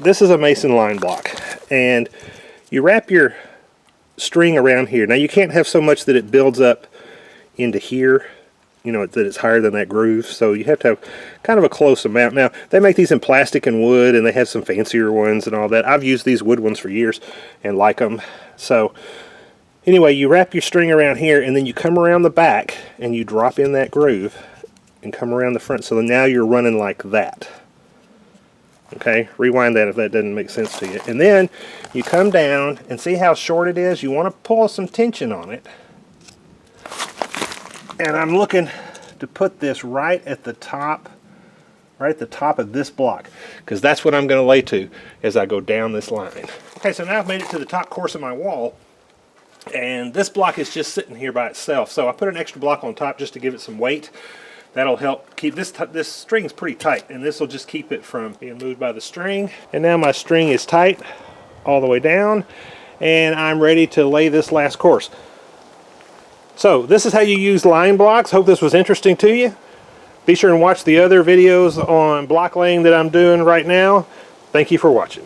This is a mason line block, and you wrap your string around here. Now you can't have so much that it builds up into here, you know, that it's higher than that groove, so you have to have kind of a close amount. Now they make these in plastic and wood, and they have some fancier ones and all that. I've used these wood ones for years and like them. So anyway, you wrap your string around here, and then you come around the back and you drop in that groove and come around the front, so now you're running like that. Okay, rewind that if that doesn't make sense to you. And then you come down and see how short it is. You want to pull some tension on it. And I'm looking to put this right at the top of this block, because that's what I'm going to lay to as I go down this line. Okay, so now I've made it to the top course of my wall, and this block is just sitting here by itself. So I put an extra block on top just to give it some weight. That'll help keep this string's pretty tight, and this will just keep it from being moved by the string. And now my string is tight all the way down, and I'm ready to lay this last course. So this is how you use line blocks. Hope this was interesting to you. Be sure and watch the other videos on block laying that I'm doing right now. Thank you for watching.